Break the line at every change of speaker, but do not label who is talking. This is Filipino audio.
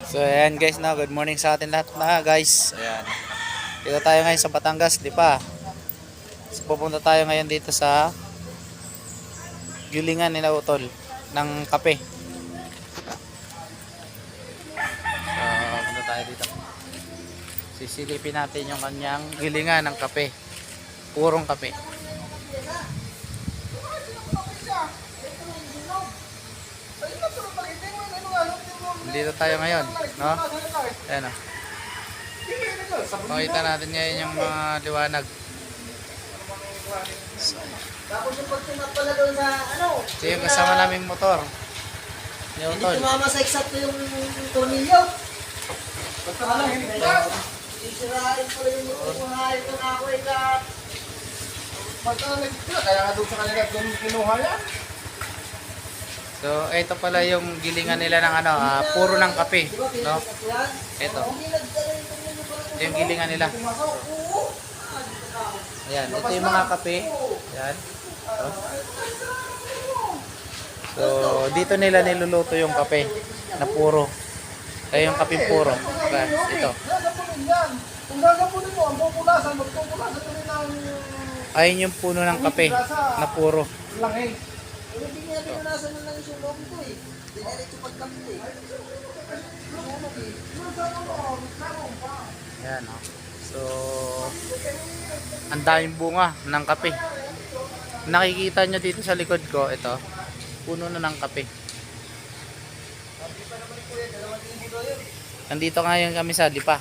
So ayan guys, no, good morning sa atin lahat na guys. Ayan. Dito tayo ngayon sa Batangas, di pa. So, pupunta tayo ngayon dito sa gilingan nila Utol ng kape. So punta tayo dito. Sisilipin natin yung kanyang gilingan ng kape. Purong kape. Dito tayo ngayon, no? Ayan o. Makita natin ngayon yung mga liwanag.
Tapos yung pagtunap pala doon sa ano?
Ito yung kasama naming motor. Yung
Hindi
Utol.
tumama sa eksakto yung tornilyo. Isirain pala yung motor mo na ito na ako ikat.
Kaya nga doon sa kanila kinuha yan.
So ito pala yung gilingan nila ng ano, puro ng kape, no? Ito. Ito yung gilingan nila. Ayan, ito yung mga kape. Ayan. So dito nila niluluto yung kape na puro. Ay yung kape puro. Guys, ito.
Kung gagapunin mo, ang pupulasan, magpupulasan ko rin ng
Ayun yung puno ng kape na puro.
langay.
Hindi niya pinunasan na lang yung loob ko eh. Diniretso pagkapit eh.
Ayan, oh. So ang daming bunga ng kape. Nakikita nyo dito sa likod ko, ito, puno na ng kape. Nandito ngayon kami sa Lipa.